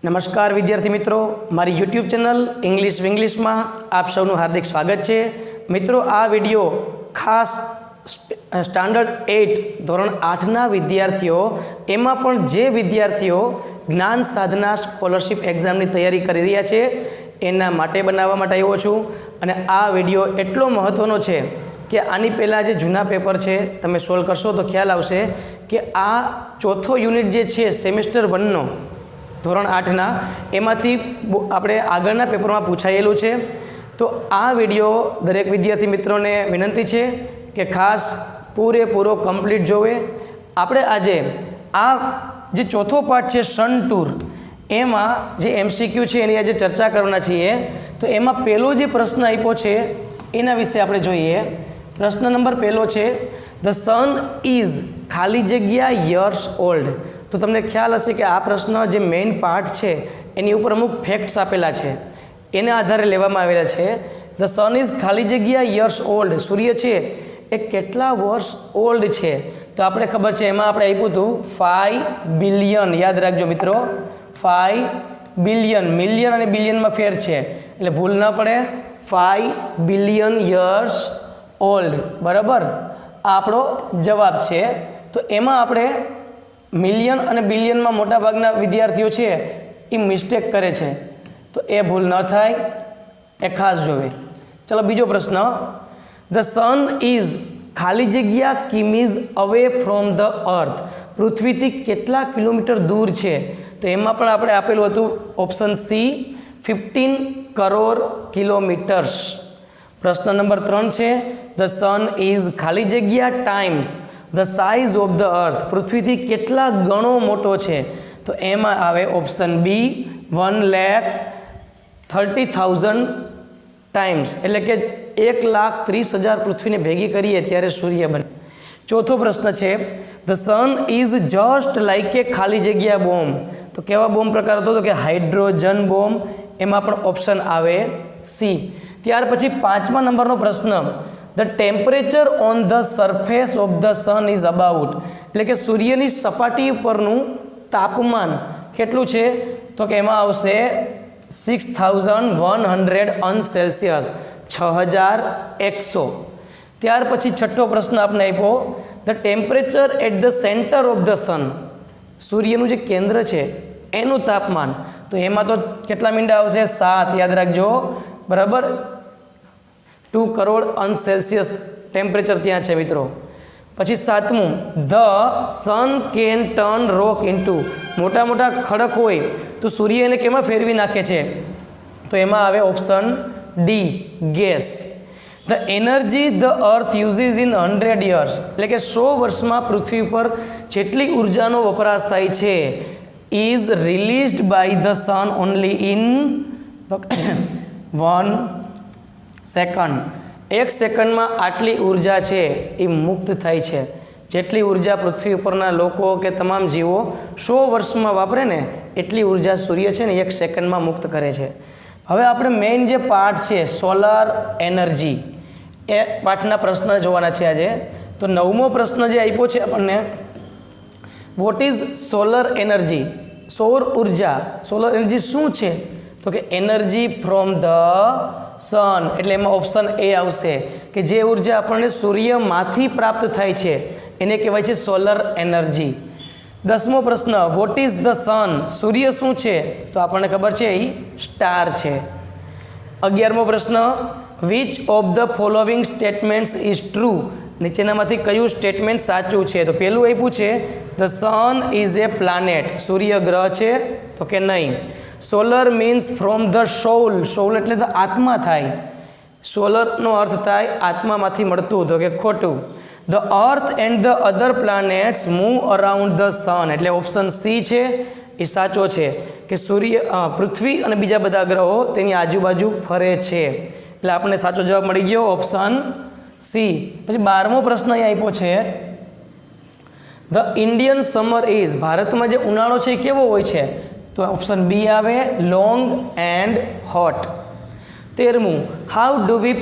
નમસ્કાર વિદ્યાર્થી મિત્રો, મારી યુટ્યુબ ચેનલ ઇંગ્લિશ વિંગ્લિશમાં આપ સૌનું હાર્દિક સ્વાગત છે. મિત્રો, આ વિડીયો ખાસ સ્ટાન્ડર્ડ 8 ધોરણ 8ના વિદ્યાર્થીઓ, એમાં પણ જે વિદ્યાર્થીઓ જ્ઞાન સાધના સ્કોલરશિપ એક્ઝામની તૈયારી કરી રહ્યા છે એના માટે બનાવવા માટે આવ્યો છું. અને આ વિડીયો એટલો મહત્ત્વનો છે કે આની પહેલાં જે જૂના પેપર છે તમે સોલ્વ કરશો તો ખ્યાલ આવશે કે આ ચોથો યુનિટ જે છે સેમેસ્ટર 1નો ધોરણ 8ના એમાંથી આપણે આગળના પેપરમાં પૂછાયેલું છે. તો આ વિડીયો દરેક વિદ્યાર્થી મિત્રોને વિનંતી છે કે ખાસ પૂરેપૂરો કમ્પ્લીટ જોવે. આપણે આજે આ જે ચોથો પાઠ છે સન ટૂર, એમાં જે MCQ છે એની આજે ચર્ચા કરવાના છીએ. તો એમાં પહેલો જે પ્રશ્ન આપ્યો છે એના વિશે આપણે જોઈએ. પ્રશ્ન નંબર પહેલો છે, ધ સન ઇઝ ખાલી જગ્યા યર્સ ઓલ્ડ. તો તમને ખ્યાલ હશે કે આ પ્રશ્ન જે મેઇન પાર્ટ છે એની ઉપર અમુક ફેક્ટ્સ આપેલા છે, એના આધારે લેવામાં આવેલા છે. ધ સન ઇઝ ખાલી જગ્યા યર્સ ઓલ્ડ. સૂર્ય છે એ કેટલા વર્ષ ઓલ્ડ છે? તો આપણે ખબર છે એમાં આપણે આપ્યું હતું 5 બિલિયન. યાદ રાખજો મિત્રો, 5 બિલિયન. મિલિયન અને બિલિયનમાં ફેર છે એટલે ભૂલ ન પડે. 5 બિલિયન યર્સ ઓલ્ડ, બરાબર, આ આપણો જવાબ છે. તો એમાં આપણે મિલિયન અને બિલિયનમાં મોટાભાગના વિદ્યાર્થીઓ છે એ મિસ્ટેક કરે છે, તો એ ભૂલ ન થાય એ ખાસ જોવે. ચલો બીજો પ્રશ્ન, ધ સન ઇઝ ખાલી જગ્યા કિમીઝ અવે ફ્રોમ ધ અર્થ. પૃથ્વીથી કેટલા કિલોમીટર દૂર છે? તો એમાં પણ આપણે આપેલું હતું ઓપ્શન સી 15 કરોડ કિલોમીટર્સ. પ્રશ્ન નંબર 3 છે, ધ સન ઇઝ ખાલી જગ્યા times the size of the earth. પૃથ્વીથી કેટલા ગણો મોટો છે? તો એમાં આવે ઓપ્શન બી 1,30,000 ટાઈમ્સ, એટલે કે 1,30,000 પૃથ્વીને ભેગી કરીએ ત્યારે સૂર્ય બને. ચોથો પ્રશ્ન છે, the sun is just like a ખાલી જગ્યા બોમ્બ. તો કેવા બોમ્બ પ્રકાર હતો? તો કે હાઇડ્રોજન બોમ્બ. એમાં પણ ઓપ્શન આવે સી. ત્યાર પછી 5મા નંબરનો પ્રશ્ન, the temperature on the surface of the sun is about. એટલે કે સૂર્યની સપાટી પરનું તાપમાન કેટલું છે? તો કે એમાં આવશે 6,100 સેલ્સિયસ, 6,100. ત્યાર પછી છઠ્ઠો પ્રશ્ન આપણે આપ્યો, the temperature at the centre of the sun. સૂર્યનું જે કેન્દ્ર છે એનું તાપમાન. તો એમાં તો કેટલા મીંડા આવશે? 7. યાદ રાખજો, બરાબર. 2 કરોડ સેલ્સિયસ ટેમ્પરેચર ત્યાં છે મિત્રો. પછી 7મું, the sun can turn rock into. મોટા મોટા ખડક હોય તો સૂર્ય એને કેમાં ફેરવી નાખે છે? તો એમાં આવે option D, gas. The energy the earth uses in 100 years. એટલે કે 100 વર્ષમાં પૃથ્વી પર જેટલી ઉર્જાનો વપરાશ થાય છે is released by the sun only in 1 second. 1 સેકન્ડમાં આટલી ઉર્જા છે એ મુક્ત થાય છે. જેટલી ઉર્જા પૃથ્વી ઉપરના લોકો કે તમામ જીવો 100 વર્ષમાં વાપરે ને એટલી ઉર્જા સૂર્ય છે ને 1 સેકન્ડમાં મુક્ત કરે છે. હવે આપણે મેઇન જે પાર્ટ છે સોલાર એનર્જી, એ પાઠના પ્રશ્ન જોવાના છે આજે. તો 9મો પ્રશ્ન જે આપ્યો છે આપણને, વોટ ઇઝ સોલર એનર્જી? સૌર ઉર્જા. સોલર એનર્જી શું છે? તો કે એનર્જી ફ્રોમ ધ સન. એટલે એમાં ઓપ્શન એ આવશે કે જે ઉર્જા આપણને સૂર્યમાંથી પ્રાપ્ત થાય છે એને કહેવાય છે સોલર એનર્જી. 10મો પ્રશ્ન, વોટ ઇઝ ધ સન? સૂર્ય શું છે? તો આપણને ખબર છે એ સ્ટાર છે. 11મો પ્રશ્ન, which of the following statements is true? નીચેનામાંથી કયું સ્ટેટમેન્ટ સાચું છે? તો પહેલું આપ્યું છે the sun is a planet. સૂર્ય ગ્રહ છે? તો કે નહીં. Solar means from the soul. Soul એટલે તો આત્મા થાય. સોલરનો અર્થ થાય આત્મામાંથી મળતું. તો કે ખોટું. The earth and the other planets move around the સન. એટલે ઓપ્શન સી છે એ સાચો છે કે પૃથ્વી અને બીજા બધા ગ્રહો તેની આજુબાજુ ફરે છે. એટલે આપણને સાચો જવાબ મળી ગયો, ઓપ્શન સી. પછી 12મો પ્રશ્ન અહીં આપ્યો છે, ધ ઇન્ડિયન સમર ઇઝ. ભારતમાં જે ઉનાળો છે એ કેવો હોય છે? તો ઓપ્શન બી આવે, લોંગ એન્ડ હોટ. 13મું, how do we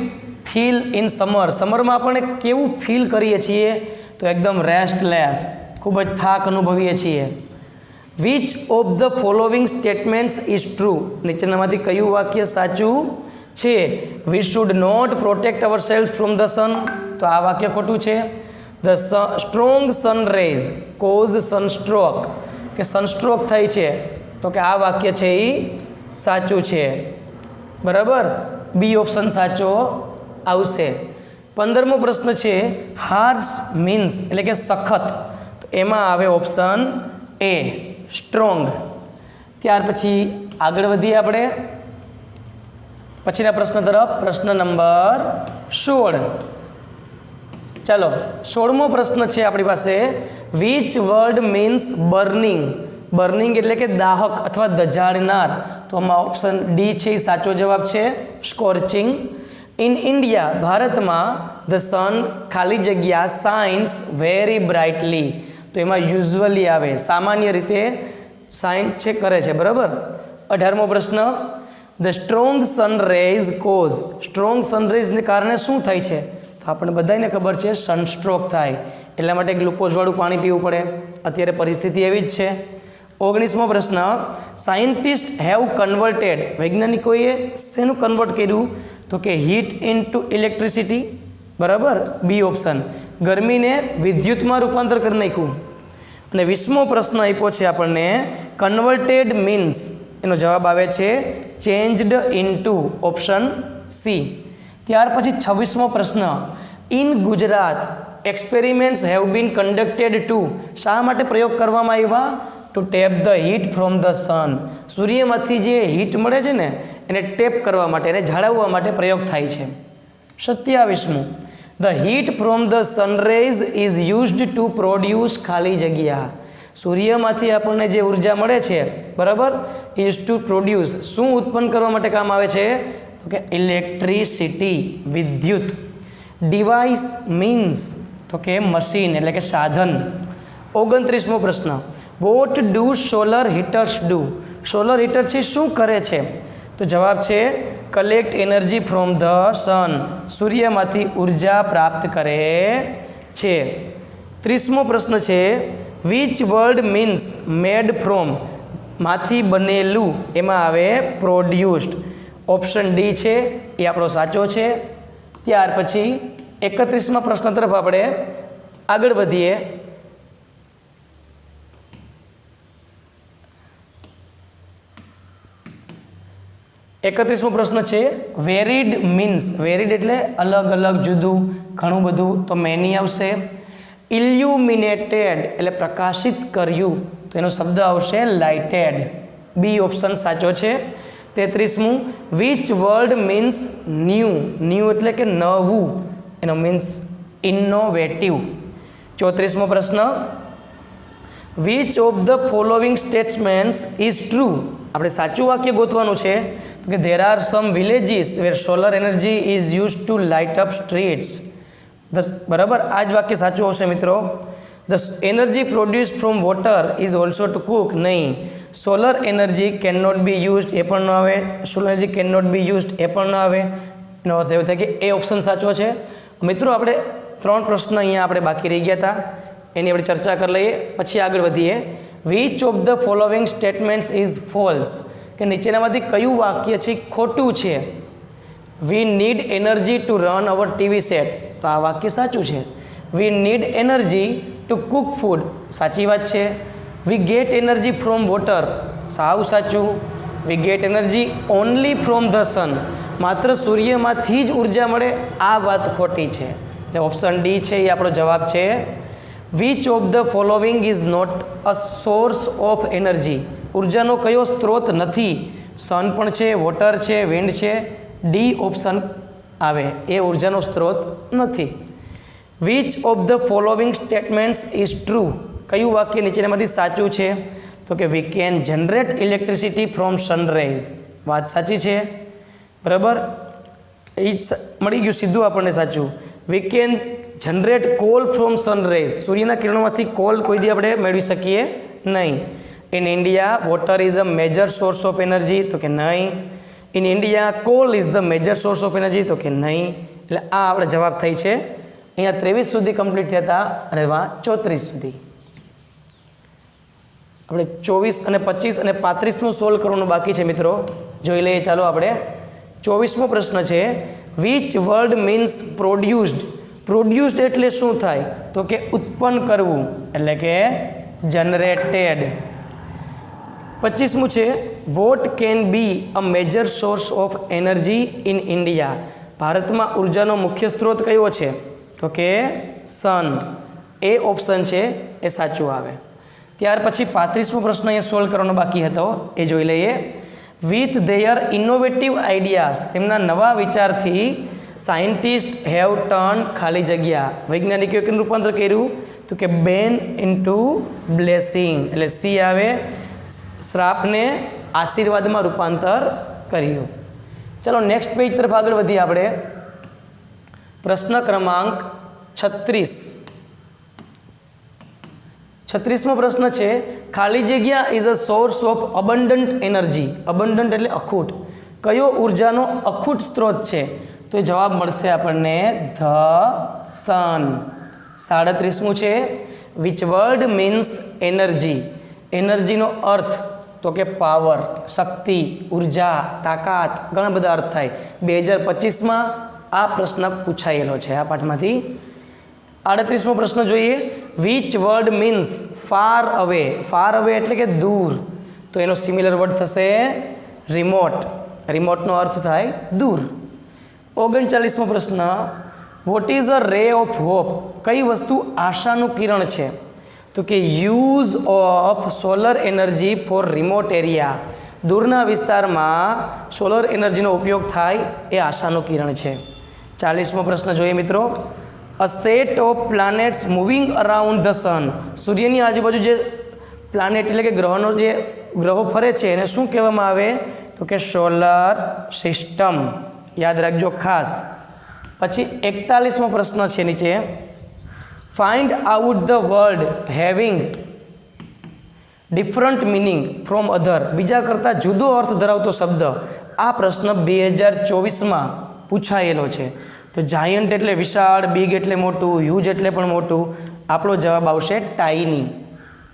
feel in summer. સમરમાં આપણે કેવું ફીલ કરીએ છીએ? તો એકદમ રેસ્ટલેસ, ખૂબ જ થાક અનુભવીએ છીએ. Which of the following statements is true? નીચેનામાંથી કયું વાક્ય સાચું છે? We should not protect our self from the sun, તો આ વાક્ય ખોટું છે. The strong sun rays cause sunstroke, કે સનસ્ટ્રોક થાય છે, તો કે આ વાક્ય છે એ સાચું છે. બરાબર, બી ઓપ્શન સાચો આવશે. 15મો પ્રશ્ન છે હાર્શ મીન્સ એટલે કે સખત, તો એમાં આવે ઓપ્શન એ સ્ટ્રોંગ. ત્યાર પછી આગળ વધીએ આપણે પછીના પ્રશ્ન તરફ. પ્રશ્ન નંબર 16. ચાલો 16મો પ્રશ્ન છે આપણી પાસે. Which word means burning? Burning એટલે કે દાહક અથવા દજાડનાર, તો આમાં ઓપ્શન ડી છે એ સાચો જવાબ છે, સ્કોર્ચિંગ. ઇન ઇન્ડિયા, ભારતમાં ધ સન ખાલી જગ્યા શાઇન્સ વેરી બ્રાઇટલી, તો એમાં યુઝ્યુઅલી આવે, સામાન્ય રીતે શાઇન છે કરે છે. બરાબર. 18મો પ્રશ્ન. The strong sun rays cause, strong સનરેઝને કારણે શું થાય છે? તો આપણે બધાને ખબર છે સનસ્ટ્રોક થાય, એટલા માટે ગ્લુકોઝવાળું પાણી પીવું પડે. અત્યારે પરિસ્થિતિ એવી જ છે. 19મો પ્રશ્ન. સાયન્ટિસ્ટ હેવ કન્વર્ટેડ, વૈજ્ઞાનિકોએ શેનું કન્વર્ટ કર્યું? તો કે હીટ ઇનટુ ઇલેક્ટ્રિસિટી. બરાબર, બી ઓપ્શન, ગરમીને વિદ્યુતમાં રૂપાંતર કરી નાખ્યું. અને 20મો પ્રશ્ન આપ્યો છે આપણને, કન્વર્ટેડ મીન્સ, એનો જવાબ આવે છે ચેન્જડ ઇનટુ, ઓપ્શન સી. ત્યાર પછી 26મો પ્રશ્ન. In Gujarat experiments have been conducted to, શા માટે પ્રયોગ કરવામાં આવ્યા? To tap the heat from the sun, સૂર્યમાંથી જે હીટ મળે છે ને એને ટેપ કરવા માટે, એને જાળવવા માટે પ્રયોગ થાય છે. 27મું. The heat from the sun rays is used to produce, ખાલી જગ્યા, સૂર્યમાંથી આપણને જે ઉર્જા મળે છે, બરાબર, ઇઝ ટુ પ્રોડ્યુસ, શું ઉત્પન્ન કરવા માટે કામ આવે છે? તો કે ઇલેક્ટ્રિસિટી, વિદ્યુત. ડિવાઇસ મીન્સ, તો કે મશીન એટલે કે સાધન. 29મો પ્રશ્ન. What do solar heaters do? Solar heater છે શું કરે છે? તો જવાબ છે collect energy from the sun, સૂર્યમાંથી ઉર્જા પ્રાપ્ત કરે છે. 30મો પ્રશ્ન છે which word means made from, માંથી બનેલું, એમાં આવે પ્રોડ્યુસ્ડ, ઓપ્શન ડી છે એ આપણો સાચો છે. ત્યાર પછી 31મા પ્રશ્ન તરફ આપણે આગળ વધીએ. એકત્રીસમો પ્રશ્ન છે વેરીડ મીન્સ, વેરીડ એટલે અલગ અલગ, જુદું, ઘણું બધું, તો મેની આવશે. ઇલ્યુમિનેટેડ એટલે પ્રકાશિત કર્યું, તો એનો શબ્દ આવશે લાઇટેડ, બી ઓપ્શન સાચો છે. 33મું. Which word means new, new એટલે કે નવું, એનો મીન્સ ઇનોવેટિવ. 34મો પ્રશ્ન. Which of the following statements is true? આપણે સાચું વાક્ય ગોતવાનું છે કે there are some villages where solar energy is used to light up streets. બરાબર, આ જ વાક્ય સાચું હશે મિત્રો. The energy produced from water is also to cook. નહીં, solar energy cannot be used, એ પણ ન આવે. solar energy cannot be used, એ પણ ન આવે. એનો અર્થ એવો થાય કે એ ઓપ્શન સાચો છે. મિત્રો આપણે 3 પ્રશ્ન અહીંયા આપણે બાકી રહી ગયા હતા, એની આપણે ચર્ચા કરી લઈએ, પછી આગળ વધીએ. Which of the following statements is false, કે નીચેનામાંથી કયું વાક્ય છે ખોટું છે? We need energy to run our TV set, તો આ વાક્ય સાચું છે. We need energy to cook food, સાચી વાત છે. We get energy from water, સાવ સાચું. We get energy only from the sun, માત્ર સૂર્યમાંથી જ ઉર્જા મળે, આ વાત ખોટી છે. એટલે ઓપ્શન ડી છે એ આપણો જવાબ છે. Which of the following is not a source of energy, ઉર્જાનો કયો સ્ત્રોત નથી? સન પણ છે, વોટર છે, વિન્ડ છે, ડી ઓપ્શન આવે, એ ઉર્જાનો સ્ત્રોત નથી. Which of the following statements is true, કયું વાક્ય નીચેનામાંથી સાચું છે? તો કે we can generate electricity from sunrise, વાત સાચી છે. બરાબર, એ જ મળી ગયું સીધું આપણને સાચું. We can generate call from sunrise, સૂર્યના કિરણોમાંથી કોલ કોઈ દી આપણે મેળવી શકીએ નહીં. In India water is a major source of energy, તો કે નહીં. In India call is the major source of energy, તો કે નહીં. એટલે આ આપણે જવાબ થઈ છે. અહીંયા 23 સુધી કમ્પ્લીટ થયા હતા અને એમાં 34 સુધી. આપણે 24 અને 25 અને 35મું સોલ્વ કરવાનું બાકી છે મિત્રો. જોઈ લઈએ ચાલો આપણે. 24મો પ્રશ્ન છે, which word means produced. Produced એટલે શું થાય? તો કે ઉત્પન્ન કરવું, એટલે કે જનરેટેડ. 25મું છે, what can be a major source of energy in India. ભારતમાં ઉર્જાનો મુખ્ય સ્ત્રોત કયો છે? તો કે સન. એ ઓપ્શન છે એ સાચું આવે. ત્યાર પછી 35મો પ્રશ્ન અહીંયા સોલ્વ કરવાનો બાકી હતો, એ જોઈ લઈએ. વિથ ધેયર ઇનોવેટિવ આઈડિયાઝ, તેમના નવા વિચારથી સાયન્ટિસ્ટ હેવ ટર્ન ખાલી જગ્યા, વૈજ્ઞાનિકોએ કેનું રૂપાંતર કર્યું? તો કે બેન ઇન્ટુ બ્લેસિંગ, એટલે સી આવે, શ્રાપને આશીર્વાદમાં રૂપાંતર કર્યું. ચલો નેક્સ્ટ પેજ તરફ આગળ વધીએ આપણે. પ્રશ્ન ક્રમાંક 36મો પ્રશ્ન છે, ખાલી જગ્યા is a source of અબન્ડન્ટ energy. અબન્ડન્ટ એટલે અખૂટ. કયો ઉર્જાનો અખૂટ સ્ત્રોત છે? તો એ જવાબ મળશે આપણને ધ સન. 37મું છે, વિચ વર્ડ મીન્સ એનર્જી. એનર્જીનો અર્થ તો કે પાવર, શક્તિ, ઉર્જા, તાકાત, ઘણા બધા અર્થ થાય. 2025માં આ પ્રશ્ન પૂછાયેલો છે આ પાઠમાંથી. 38મો પ્રશ્ન જોઈએ, which word means far away. Far away એટલે કે દૂર, તો એનો સિમિલર વર્ડ થશે રિમોટ. રિમોટનો અર્થ થાય દૂર. 39મો પ્રશ્ન, વોટ ઇઝ અ રે ઓફ હોપ. કઈ વસ્તુ આશાનું કિરણ છે? તો કે use of solar energy for remote area. દૂરના વિસ્તારમાં સોલર એનર્જીનો ઉપયોગ થાય એ આશાનું કિરણ છે. 40મો પ્રશ્ન જોઈએ મિત્રો, a set of planets moving around the sun. સૂર્યની આજુબાજુ જે પ્લાનેટ એટલે કે ગ્રહો ફરે છે એને શું કહેવામાં આવે? તો કે સોલર સિસ્ટમ. યાદ રાખજો ખાસ. પછી 41મો પ્રશ્ન છે નીચે, find out the word having different meaning from અધર. બીજા કરતાં જુદો અર્થ ધરાવતો શબ્દ. આ પ્રશ્ન 2024માં પૂછાયેલો છે. તો જાયન્ટ એટલે વિશાળ, બિગ એટલે મોટું, હ્યુજ એટલે પણ મોટું. આપણો જવાબ આવશે ટાઇની,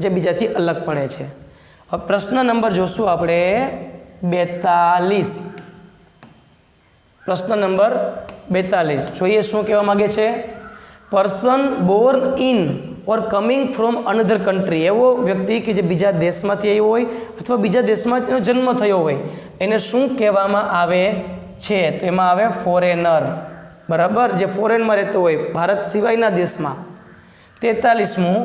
જે બીજાથી અલગ પડે છે. હવે પ્રશ્ન નંબર જોશું આપણે 42. પ્રશ્ન નંબર 42 જોઈએ શું કહેવા માગે છે. Person Born in or coming from another country. એવો વ્યક્તિ કે જે બીજા દેશમાંથી આવ્યો હોય અથવા બીજા દેશમાં તેનો જન્મ થયો હોય એને શું કહેવામાં આવે છે? તો એમાં આવે ફોરેનર. બરાબર, જે ફોરેનમાં રહેતો હોય ભારત સિવાયના દેશમાં. 43મું,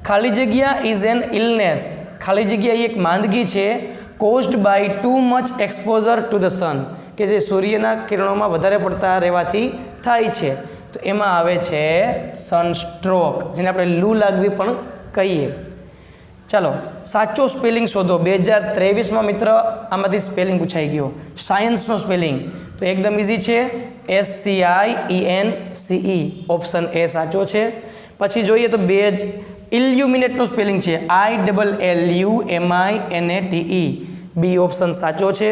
ખાલી જગ્યા ઇઝ એન ઇલનેસ. ખાલી જગ્યા એ એક માંદગી છે caused by too much exposure to the sun, કે જે સૂર્યના કિરણોમાં વધારે પડતા રહેવાથી થાય છે. તો એમાં આવે છે સનસ્ટ્રોક, જેને આપણે લૂ લાગવી પણ કહીએ. ચાલો સાચો સ્પેલિંગ શોધો. 2023માં મિત્ર આમાંથી સ્પેલિંગ પૂછાઈ ગયો. સાયન્સનો સ્પેલિંગ તો એકદમ ઇઝી છે, SCIENCE. ઓપ્શન એ સાચો છે. પછી જોઈએ તો ઇલ્યુમિનેટનો સ્પેલિંગ છે ILLUMINATE. બી ઓપ્શન સાચો છે.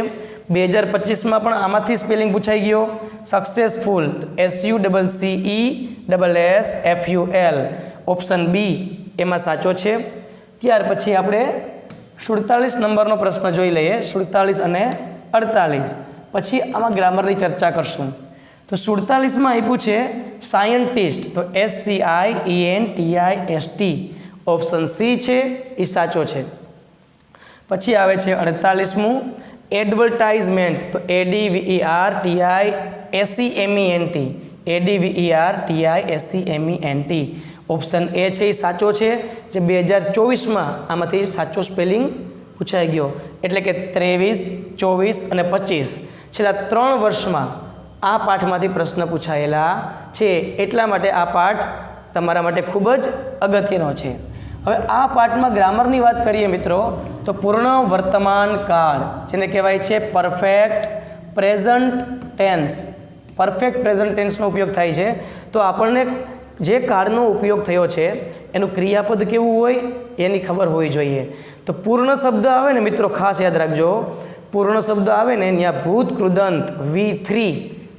2025માં પણ આમાંથી સ્પેલિંગ પૂછાઈ ગયો. Successful SUCCESSFUL. ઓપ્શન બી એમાં સાચો છે. ત્યાર પછી આપણે 47 નંબરનો પ્રશ્ન જોઈ લઈએ. 47 અને 48 પછી આમાં ગ્રામરની ચર્ચા કરશું. તો 47માં આપ્યું છે સાયન્ટિસ્ટ, તો SCIENTIST. ઓપ્શન સી છે એ સાચો છે. પછી આવે છે 48મું એડવર્ટાઇઝમેન્ટ, તો ADVERTISCEMENT. ઓપ્શન એ છે એ સાચો છે, જે 2024માં આમાંથી સાચો સ્પેલિંગ પૂછાઈ ગયો. એટલે કે 23, 24 અને 25 છેલ્લા 3 વર્ષમાં આ પાઠમાંથી પ્રશ્ન પૂછાયેલા છે. એટલા માટે આ પાઠ તમારા માટે ખૂબ જ અગત્યનો છે. હવે આ પાઠમાં ગ્રામરની વાત કરીએ મિત્રો, તો પૂર્ણ વર્તમાન કાળ જેને કહેવાય છે perfect present tense. Perfect present ટેન્સનો ઉપયોગ થાય છે. તો આપણને જે કાળનો ઉપયોગ થયો છે એનું ક્રિયાપદ કેવું હોય એની ખબર હોવી જોઈએ. તો પૂર્ણ શબ્દ આવે ને મિત્રો, ખાસ યાદ રાખજો, પૂર્ણ શબ્દ આવે ને ત્યાં ભૂત કૃદંત V3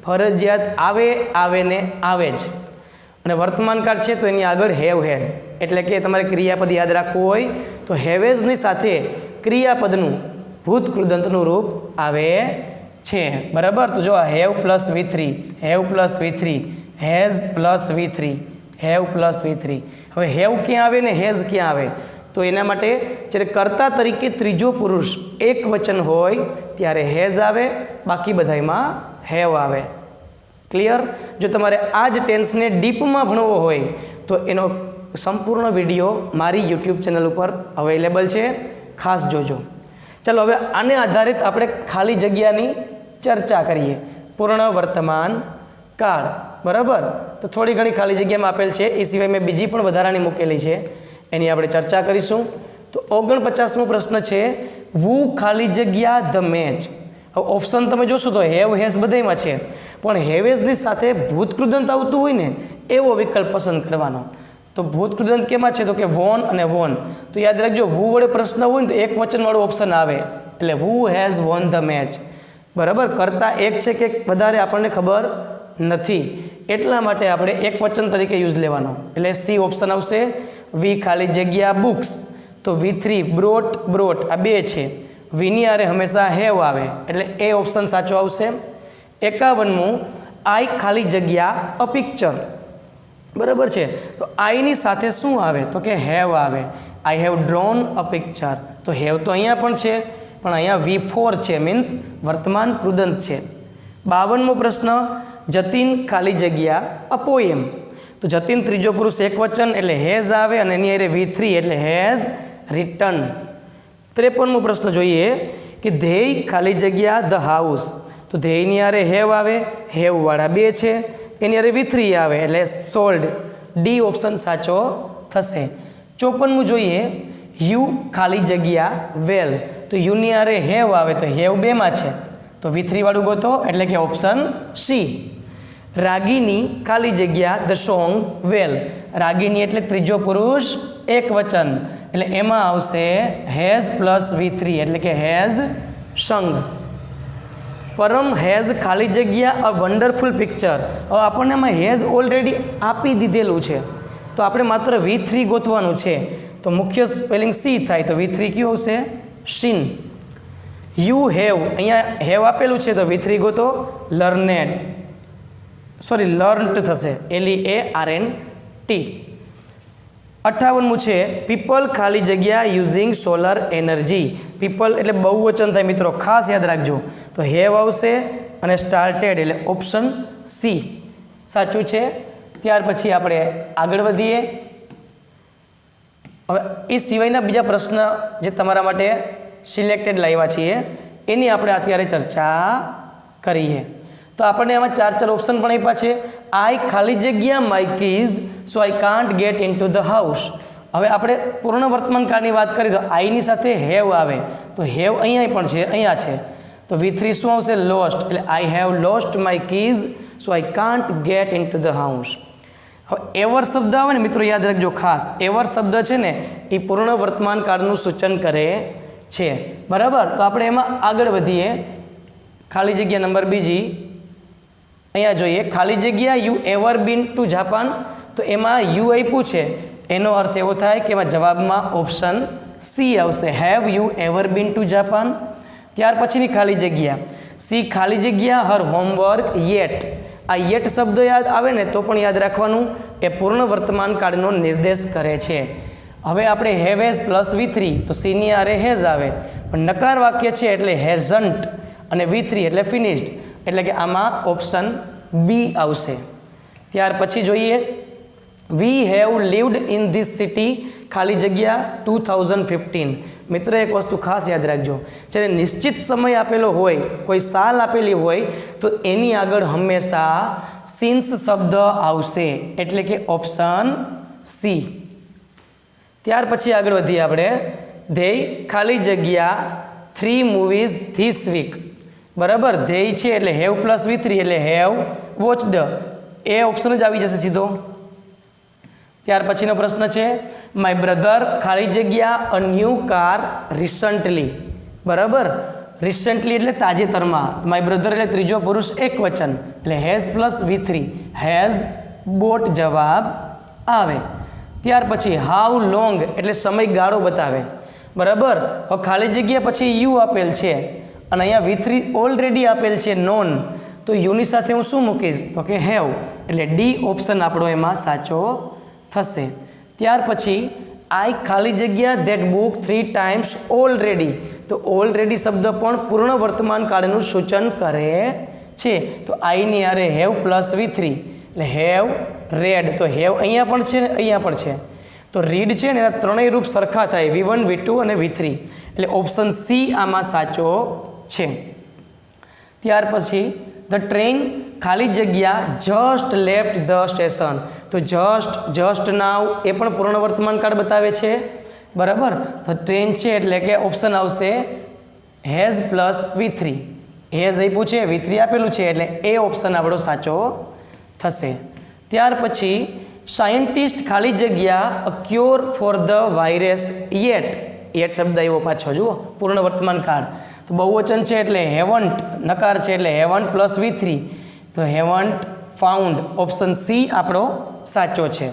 ફરજિયાત આવે ને આવે જ. અને વર્તમાન કાળ છે તો એની આગળ હેવ હેઝ, એટલે કે તમારે ક્રિયાપદ યાદ રાખવું હોય તો હેવેઝની સાથે ક્રિયાપદનું ભૂત કૃદંતનું રૂપ આવે છે, બરાબર. તો જો have plus V3, have plus V3, has plus V3, have plus V3. હવે હેવ ક્યાં આવે ને હેઝ ક્યાં આવે? તો એના માટે જ્યારે કર્તા તરીકે ત્રીજો પુરુષ એક વચન હોય ત્યારે હેઝ આવે, બાકી બધામાં હેવ આવે. ક્લિયર? જો તમારે આ જ ટેન્સને ડીપમાં ભણવો હોય તો એનો સંપૂર્ણ વિડીયો મારી યુટ્યુબ ચેનલ ઉપર અવેલેબલ છે, ખાસ જોજો. ચાલો હવે આને આધારિત આપણે ખાલી જગ્યાની ચર્ચા કરીએ. પૂર્ણ વર્તમાન કાળ, બરાબર. તો થોડી ઘણી ખાલી જગ્યામાં આપેલ છે, એ સિવાય મેં બીજી પણ વધારાની મૂકેલી છે, એની આપણે ચર્ચા કરીશું. તો 49મો પ્રશ્ન છે, વુ ખાલી જગ્યા ધ મેચ. હવે ઓપ્શન તમે જોશો તો હેવ હેઝ બધામાં છે, પણ હેવેઝની સાથે ભૂતકૃદંત આવતું હોય ને એવો વિકલ્પ પસંદ કરવાનો. તો ભૂતકૃદંત કેમાં છે? તો કે વોન અને વોન. તો યાદ રાખજો, વુ વડે પ્રશ્ન હોય ને તો એક વચનવાળું ઓપ્શન આવે, એટલે વુ હેઝ વોન ધ મેચ, બરાબર. કરતા એક છે કે વધારે આપણને ખબર નથી, એટલા માટે આપણે એક વચન તરીકે યુઝ લેવાનો, એટલે સી ઓપ્શન આવશે. વી ખાલી જગ્યા બુક્સ, તો V3 બ્રોટ, બ્રોટ આ બે છે, વીની આરે હંમેશા હેવ આવે, એટલે એ ઓપ્શન સાચો આવશે. 51મું, આઈ ખાલી જગ્યા અ પિક્ચર, બરાબર છે. તો આઈની સાથે શું આવે? તો કે હેવ આવે. I have drone a picture. તો હેવ તો અહીંયા પણ છે, પણ અહીંયા V4 છે, મીન્સ વર્તમાન કૃદંત છે. 52મો પ્રશ્ન, જતીન ખાલી જગ્યા અ પોએમ. તો જતીન ત્રીજો પુરુષ એક વચન એટલે હેઝ આવે, અને એની અરે V3 એટલે હેઝ રિટર્ન. 53મો પ્રશ્ન જોઈએ કે ધ્યેય ખાલી જગ્યા ધ હાઉસ. તો ધ્યેયની આરે હેવ આવે, હેવવાળા બે છે, એની અરે V3 આવે એટલે સોલ્ડ. ડી ઓપ્શન સાચો થશે. 54મું જોઈએ, યુ ખાલી જગ્યા વેલ. તો યુની આરે હેવ આવે, તો હેવ બેમાં છે, તો V3 વાળું ગોતો, એટલે કે ઓપ્શન સી. રાગીની ખાલી જગ્યા ધ સોંગ વેલ. રાગીની એટલે ત્રીજો પુરુષ એક વચન, એટલે એમાં આવશે હેઝ પ્લસ V3, એટલે કે હેઝ સંગ. પરમ હેઝ ખાલી જગ્યા અ વન્ડરફુલ પિક્ચર. હવે આપણને એમાં હેઝ ઓલરેડી આપી દીધેલું છે, તો આપણે માત્ર V3 ગોતવાનું છે. તો મુખ્ય સ્પેલિંગ સી થાય, તો V3 કયું આવશે? શીન. યુ હેવ, અહીંયા હેવ આપેલું છે, તો V3 ગોતો, લર્નેડ, સોરી લર્ન્ટ થશે, LEARNT. 58મું છે, પીપલ ખાલી જગ્યા યુઝિંગ સોલર એનર્જી. પીપલ એટલે બહુવચન થાય મિત્રો, ખાસ યાદ રાખજો. તો હેવ આવશે અને સ્ટાર્ટેડ, એટલે ઓપ્શન સી સાચું છે. ત્યાર પછી આપણે આગળ વધીએ. હવે એ સિવાયના બીજા પ્રશ્ન જે તમારા માટે સિલેક્ટેડ લાવ્યા છીએ એની આપણે અત્યારે ચર્ચા કરીએ. તો આપણને આમાં 4 ઓપ્શન પણ આપ્યા છે. આઈ ખાલી જગ્યા my keys so I can't get in to the house. હવે આપણે પૂર્ણ વર્તમાન કાળની વાત કરીએ તો આઈની સાથે હેવ આવે, તો હેવ અહીંયા પણ છે, અહીંયા છે, તો V3 શું આવશે? લોસ્ટ, એટલે I have lost my keys so I can't get in to the house. હવે એવર શબ્દ આવે ને મિત્રો, યાદ રાખજો ખાસ, એવર શબ્દ છે ને એ પૂર્ણ વર્તમાન કાળનું સૂચન કરે છે, બરાબર. તો આપણે એમાં આગળ વધીએ. ખાલી જગ્યા નંબર બીજી અહીંયા જોઈએ, ખાલી જગ્યા you ever bin two Japan. તો એમાં યુ આપ્યું છે, એનો અર્થ એવો થાય કે એમાં જવાબમાં ઓપ્શન સી આવશે, have you ever bin two Japan. ત્યાર પછીની ખાલી જગ્યા સી ખાલી જગ્યા હર હોમવર્ક યેટ. આ યેટ શબ્દ યાદ આવે ને તો પણ યાદ રાખવાનું, એ પૂર્ણ વર્તમાન કાળનો નિર્દેશ કરે છે. હવે આપણે હેવ હેઝ પ્લસ V3, તો સીની આરે હેઝ આવે, પણ નકાર વાક્ય છે એટલે હેઝન્ટ, અને V3 એટલે ફિનિશ્ડ, એટલે કે આમાં ઓપ્શન બી આવશે. ત્યાર પછી જોઈએ, we have lived in this city ખાલી જગ્યા 2015. મિત્ર એક વસ્તુ ખાસ યાદ રાખજો, જ્યારે નિશ્ચિત સમય આપેલો હોય, કોઈ સાલ આપેલી હોય, તો એની આગળ હંમેશા સિન્સ શબ્દ આવશે, એટલે કે ઓપ્શન સી. ત્યાર પછી આગળ વધીએ આપણે. ધ્યેય ખાલી જગ્યા 3 મૂવીઝ ધીસ વીક. બરાબર, ધ્યેય છે એટલે હેવ પ્લસ V3 એટલે હેવ વોચડ, એ ઓપ્શન જ આવી જશે સીધો. ત્યાર પછીનો પ્રશ્ન છે, માય બ્રધર ખાલી જગ્યા અ ન્યૂ કાર રિસન્ટલી. બરાબર, રિસન્ટલી એટલે તાજેતરમાં, માય બ્રધર એટલે ત્રીજો પુરુષ એક વચન, એટલે has plus V3 has bought જવાબ આવે. ત્યાર પછી હાઉ લોંગ એટલે સમયગાળો બતાવે. બરાબર. હવે ખાલી જગ્યા પછી યુ આપેલ છે અને અહીંયા V3 ઓલરેડી આપેલ છે નોન, તો યુની સાથે હું શું મૂકીશ તો કે હેવ, એટલે ડી ઓપ્શન આપણો એમાં સાચો થશે. ત્યાર પછી આઈ ખાલી જગ્યા ધેટ બુક 3 times ઓલરેડી, તો ઓલરેડી શબ્દ પણ પૂર્ણ વર્તમાન કાળનું સૂચન કરે છે. તો આઈની આરે હેવ પ્લસ V3 એટલે હેવ રેડ, તો હેવ અહીંયા પણ છે ને અહીંયા પણ છે, તો રીડ છે ને એના ત્રણેય રૂપ સરખા થાય V1 V2 અને V3, એટલે ઓપ્શન સી આમાં સાચો છે. ત્યાર પછી ધ ટ્રેન ખાલી જગ્યા જસ્ટ લેફ્ટ ધ સ્ટેશન, તો જસ્ટ નાવ એ પણ પૂર્ણ વર્તમાન કાળ બતાવે છે. બરાબર. તો ટ્રેન છે એટલે કે ઓપ્શન આવશે હેઝ પ્લસ V3, હેઝ આપ્યું છે V3 આપેલું છે એટલે એ ઓપ્શન આપણો સાચો થશે. ત્યાર પછી સાયન્ટિસ્ટ ખાલી જગ્યા a cure for the virus yet શબ્દ આવ્યો પાછો, જુઓ પૂર્ણ વર્તમાન કાળ, તો બહુવચન છે એટલે હેવન્ટ, નકાર છે એટલે હેવન્ટ પ્લસ V3, તો હેવન્ટ ફાઉન્ડ, ઓપ્શન સી આપણો સાચો છે.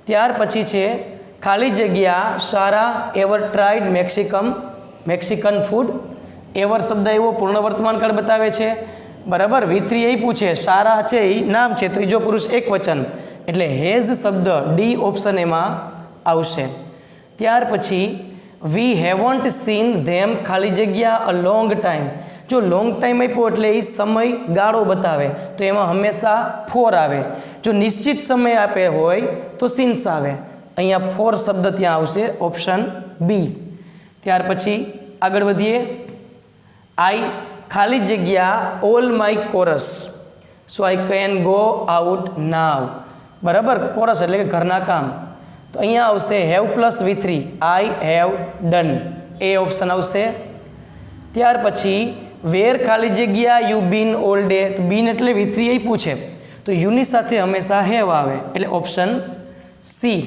ત્યાર પછી છે ખાલી જગ્યા Sara ever tried Mexican food, ever શબ્દ એવો પૂર્ણ વર્તમાન કાળ બતાવે છે. બરાબર. V3 આપ્યું છે, સારા છે એ નામ છે, ત્રીજો પુરુષ એક વચન, એટલે હેઝ શબ્દ ડી ઓપ્શન એમાં આવશે. ત્યાર પછી વી હેવન્ટ સીન ધેમ ખાલી જગ્યા અ લોંગ ટાઈમ, જો લોંગ ટાઈમ આપ્યો એટલે એ સમય ગાળો બતાવે, તો એમાં હંમેશા ફોર આવે. જો નિશ્ચિત સમય આપે હોય તો સિન્સ આવે, અહીંયા ફોર શબ્દ ત્યાં આવશે, ઓપ્શન બી. ત્યાર પછી આગળ વધીએ. આઈ ખાલી જગ્યા all my chores, so I can go out now. બરાબર. કોરસ એટલે કે ઘરના કામ, તો અહીંયા આવશે have plus V3, I have done, A option આવશે. ત્યાર પછી વેર ખાલી જગ્યા યુ બીન ઓલ ડે, તો બીન એટલે V3 આપ્યું છે, તો યુની સાથે હંમેશા હેવ આવે, એટલે ઓપ્શન સી.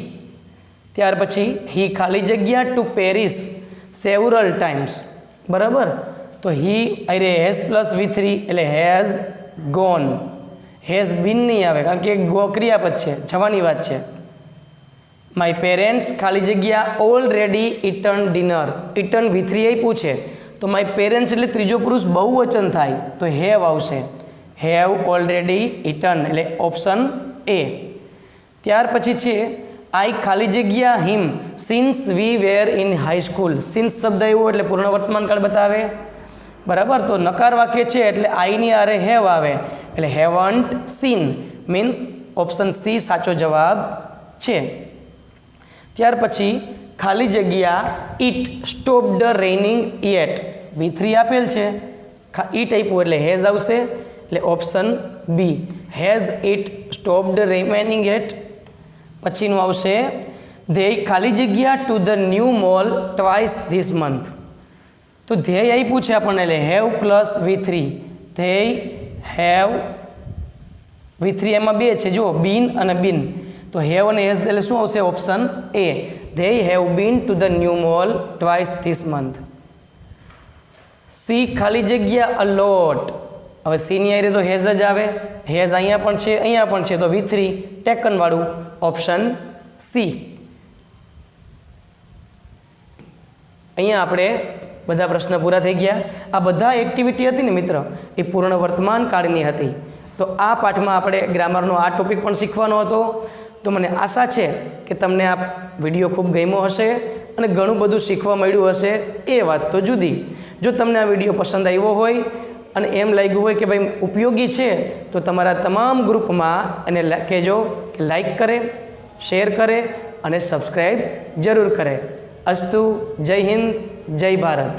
ત્યાર પછી હી ખાલી જગ્યા ટુ પેરિસ સેવરલ ટાઈમ્સ. બરાબર. તો હી અરે હેઝ પ્લસ V3 એટલે હેઝ ગોન, હેઝ બીન નહીં આવે કારણ કે ગો ક્રિયાપદ છે, જવાની વાત છે. માય પેરેન્ટ્સ ખાલી જગ્યા already eaten dinner, eaten V3 આપ્યું છે, તો માય પેરેન્ટ્સ એટલે ત્રીજો પુરુષ બહુવચન થાય, તો હેવ આવશે, હેવ ઓલરેડી ઇટન, એટલે ઓપ્શન એ. ત્યાર પછી છે આઈ ખાલી જગ્યા him since we were in high school, since શબ્દ આવ્યો એટલે પૂર્ણ વર્તમાન કાળ બતાવે. બરાબર. તો નકાર વાક્ય છે એટલે આઈની આરે હેવ આવે, એટલે haven't seen, means option C સાચો જવાબ છે. ત્યાર પછી ખાલી જગ્યા it stop the raining yet, V3 આપેલ છે, ઇટ આપ્યું એટલે હેઝ આવશે, એટલે option B, has it stop the remaining yet. પછીનું આવશે ધેય ખાલી જગ્યા to the new mall twice this month, તો ધ્યેય આપ્યું છે આપણને એટલે હેવ પ્લસ V3, ધ્યેય હેવ V3 એમાં બે છે, જુઓ બીન અને બીન, તો હેવ અને હેઝ એટલે શું આવશે option A, they have been two the new mall twice this month. C ખાલી જગ્યા અલોટ, હવે સીની આરે તો હેઝ જ આવે, હેઝ અહીંયા પણ છે અહીંયા પણ છે, તો V3 ટેકન વાળું, ઓપ્શન સી. અહીંયા આપણે બધા પ્રશ્ન પૂરા થઈ ગયા. આ બધા એક્ટિવિટી હતી ને મિત્ર એ પૂર્ણ વર્તમાન કાળની હતી. તો આ પાઠમાં આપણે ગ્રામરનો આ ટોપિક પણ શીખવાનો હતો. તો મને આશા છે કે તમને આ વિડીયો ખૂબ ગમ્યો હશે અને ઘણું બધું શીખવા મળ્યું હશે. એ વાત તો જુદી. જો તમને આ વિડીયો પસંદ આવ્યો હોય અને એમ લાગ્યું હોય કે ભાઈ ઉપયોગી છે, તો તમારા તમામ ગ્રુપમાં એને કહેજો કે લાઈક કરે, શેર કરે અને સબસ્ક્રાઈબ જરૂર કરે. અસ્તુ. જય હિન્દ, જય ભારત.